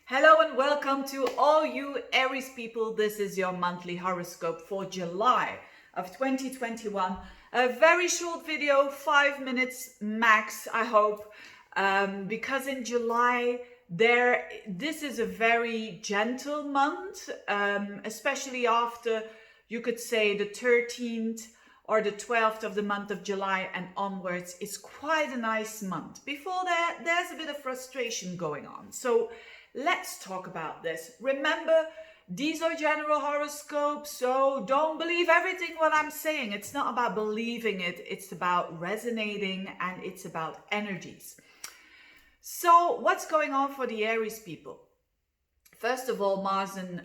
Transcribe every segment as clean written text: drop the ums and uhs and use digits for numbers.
Hello and welcome to all you Aries people. This is your monthly horoscope for July of 2021. A very short video, 5 minutes max, I hope, because in July this is a very gentle month, especially after, you could say, the 13th or the 12th of the month of July and onwards is quite a nice month. Before that, there's a bit of frustration going on. So let's talk about this. Remember, these are general horoscopes, so don't believe everything what I'm saying. It's not about believing it, it's about resonating, and it's about energies. So what's going on for the Aries people? First of all, Mars and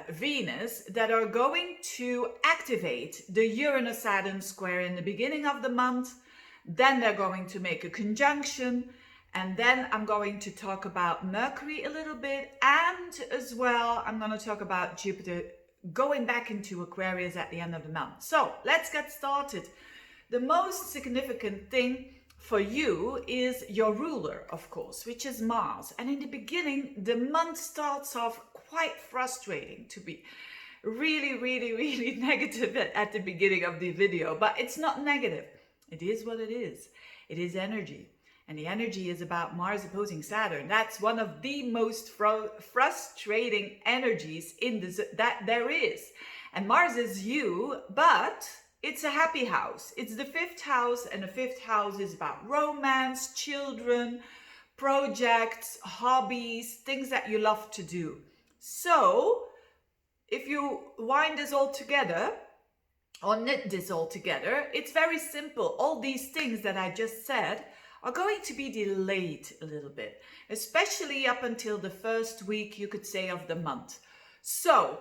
Venus that are going to activate the Uranus-Saturn square in the beginning of the month. Then they're going to make a conjunction. And then I'm going to talk about Mercury a little bit. And as well, I'm going to talk about Jupiter going back into Aquarius at the end of the month. So let's get started. The most significant thing for you is your ruler, of course, which is Mars. And in the beginning, the month starts off quite frustrating, to be really negative at the beginning of the video. But it's not negative. It is what it is. It is energy. And the energy is about Mars opposing Saturn. That's one of the most frustrating energies that there is. And Mars is you, but it's a happy house. It's the fifth house, and the fifth house is about romance, children, projects, hobbies, things that you love to do. So if you wind this all together, or knit this all together, it's very simple. All these things that I just said are going to be delayed a little bit, especially up until the first week, you could say, of the month. So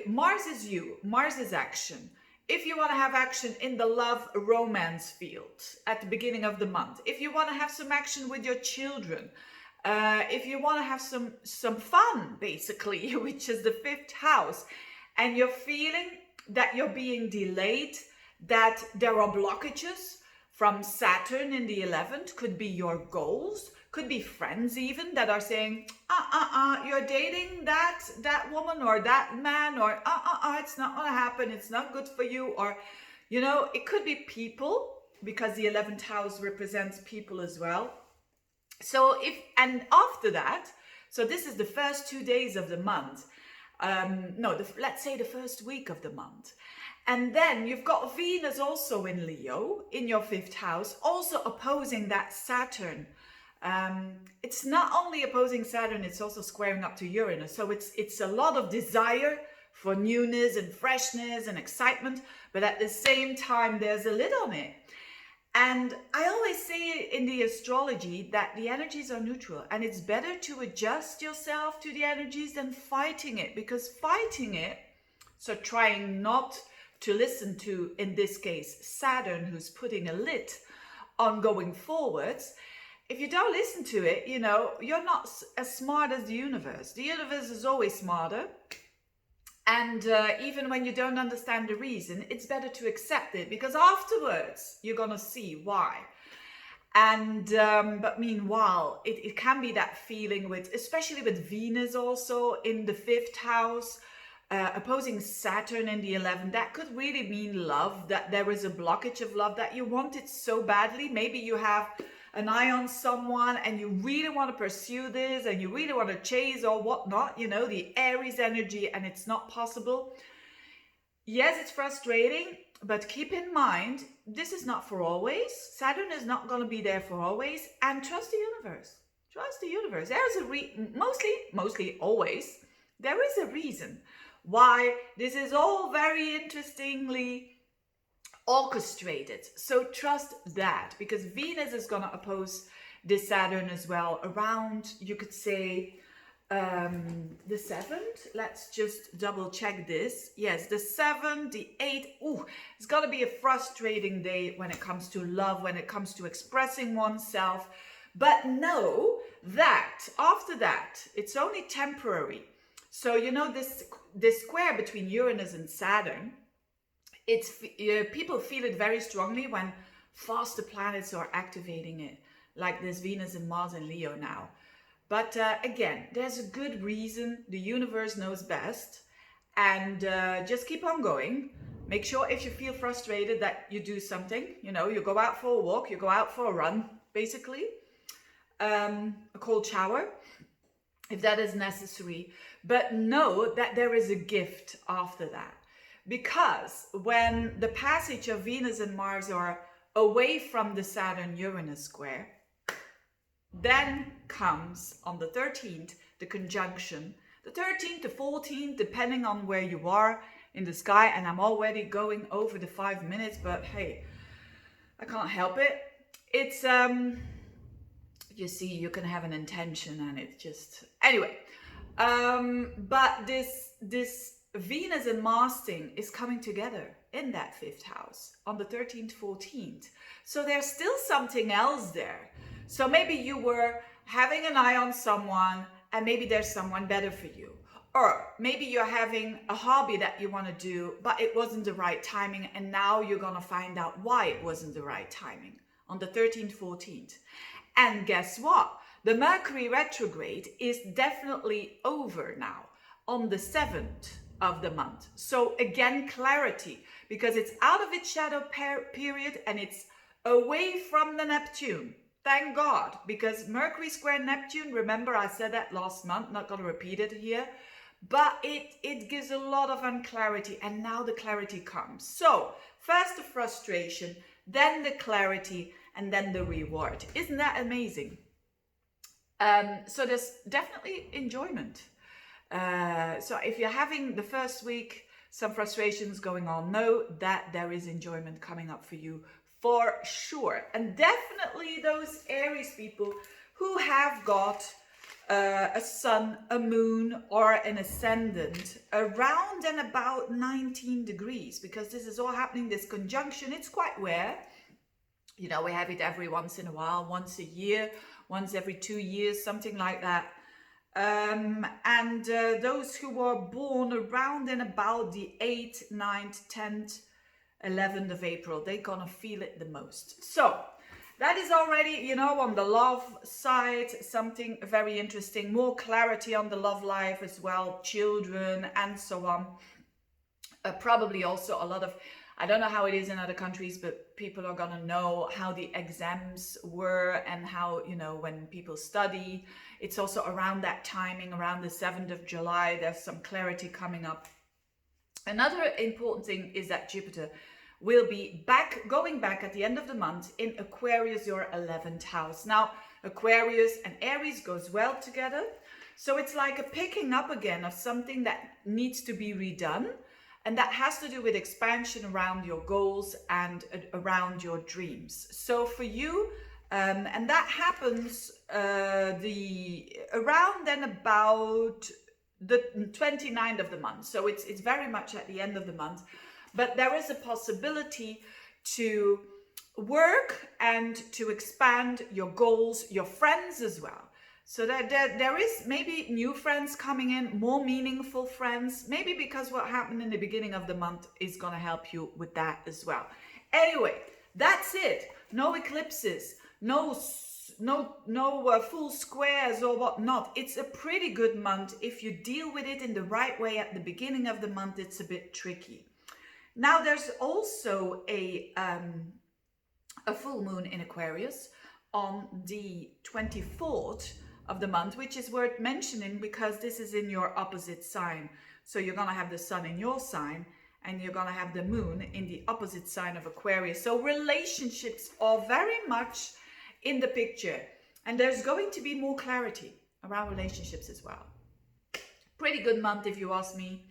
Mars is you, Mars is action. If you want to have action in the love romance field at the beginning of the month, if you want to have some action with your children, if you want to have some fun, basically, which is the fifth house, and you're feeling that you're being delayed, that there are blockages from Saturn in the 11th, could be your goals, could be friends even that are saying, you're dating that woman or that man, or it's not gonna happen, it's not good for you, or, it could be people, because the 11th house represents people as well. So after that, so this is the first 2 days of the month, let's say the first week of the month. And then you've got Venus also in Leo, in your fifth house, also opposing that Saturn. It's not only opposing Saturn, it's also squaring up to Uranus. So it's a lot of desire for newness and freshness and excitement, but at the same time, there's a lid on it. And I always say in the astrology that the energies are neutral, and it's better to adjust yourself to the energies than fighting it, because fighting it, so trying not to listen to, in this case, Saturn, who's putting a lid on going forwards. If you don't listen to it, you're not as smart as the universe. The universe is always smarter. And even when you don't understand the reason, it's better to accept it, because afterwards you're going to see why. And but meanwhile, it can be that feeling especially with Venus also in the fifth house, opposing Saturn in the 11th, that could really mean love, that there is a blockage of love, that you want it so badly. Maybe you have an eye on someone and you really want to pursue this and you really want to chase or whatnot, the Aries energy, and it's not possible. Yes, it's frustrating, but keep in mind, this is not for always. Saturn is not going to be there for always, and trust the universe. Trust the universe. There's mostly always, there is a reason why this is all very interestingly orchestrated. So trust that, because Venus is going to oppose this Saturn as well around, you could say, the 7th. Let's just double check this. Yes, the 7th, the 8th. Ooh, it's going to be a frustrating day when it comes to love, when it comes to expressing oneself. But know that after that, it's only temporary. So, this square between Uranus and Saturn, people feel it very strongly when faster planets are activating it, like this Venus and Mars and Leo now. But again, there's a good reason. The universe knows best. And just keep on going. Make sure if you feel frustrated that you do something. You know, you go out for a walk, you go out for a run, basically. A cold shower, if that is necessary. But know that there is a gift after that. Because when the passage of Venus and Mars are away from the Saturn-Uranus square, then comes on the 13th, the conjunction. The 13th to 14th, depending on where you are in the sky. And I'm already going over the 5 minutes, but hey, I can't help it. It's, you see, you can have an intention and it just, anyway. But this Venus and Mars thing is coming together in that 5th house on the 13th, 14th. So there's still something else there. So maybe you were having an eye on someone and maybe there's someone better for you. Or maybe you're having a hobby that you want to do, but it wasn't the right timing. And now you're going to find out why it wasn't the right timing on the 13th, 14th. And guess what? The Mercury retrograde is definitely over now on the 7th of the month. So again, clarity, because it's out of its shadow period and it's away from the Neptune. Thank God, because Mercury square Neptune, remember I said that last month, not going to repeat it here, but it gives a lot of unclarity, and now the clarity comes. So first the frustration, then the clarity, and then the reward. Isn't that amazing? So there's definitely enjoyment. So if you're having the first week some frustrations going on, know that there is enjoyment coming up for you for sure. And definitely those Aries people who have got a sun, a moon, or an ascendant around and about 19 degrees, because this is all happening, this conjunction, it's quite rare. You know, we have it every once in a while, once a year, once every 2 years, something like that. And those who were born around and about the 8th, 9th, 10th, 11th of April, they're gonna feel it the most. So that is already, you know, on the love side, something very interesting, more clarity on the love life as well, children and so on. Probably also a lot of, I don't know how it is in other countries, but people are gonna know how the exams were and how, you know, when people study. It's also around that timing, around the 7th of July, there's some clarity coming up. Another important thing is that Jupiter will be going back at the end of the month in Aquarius, your 11th house. Now, Aquarius and Aries goes well together. So it's like a picking up again of something that needs to be redone. And that has to do with expansion around your goals and around your dreams. So for you, and that happens around and about the 29th of the month. So it's very much at the end of the month. But there is a possibility to work and to expand your goals, your friends as well. So there is maybe new friends coming in, more meaningful friends, maybe because what happened in the beginning of the month is going to help you with that as well. Anyway, that's it. No eclipses, no full squares or whatnot. It's a pretty good month. If you deal with it in the right way at the beginning of the month, it's a bit tricky. Now there's also a full moon in Aquarius on the 24th of the month, which is worth mentioning because this is in your opposite sign. So you're going to have the sun in your sign and you're going to have the moon in the opposite sign of Aquarius. So relationships are very much in the picture, and there's going to be more clarity around relationships as well. Pretty good month if you ask me.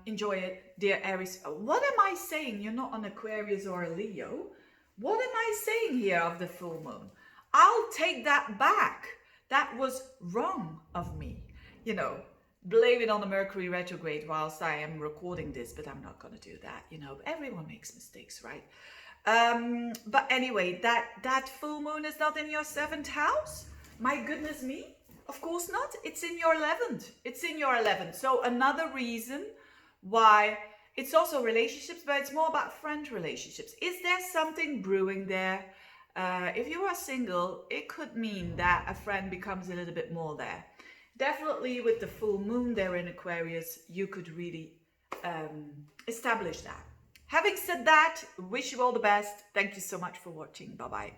Enjoy it, dear Aries. What am I saying? You're not an Aquarius or a Leo. What am I saying here of the full moon? I'll take that back. That was wrong of me. You know, blame it on the Mercury retrograde whilst I am recording this, but I'm not going to do that. You know, everyone makes mistakes, right? But anyway, that full moon is not in your 7th house. My goodness me. Of course not. It's in your 11th. It's in your 11th. So another reason why it's also relationships, but it's more about friend relationships. Is there something brewing there? If you are single, it could mean that a friend becomes a little bit more there. Definitely with the full moon there in Aquarius, you could really establish that. Having said that, wish you all the best. Thank you so much for watching. Bye bye.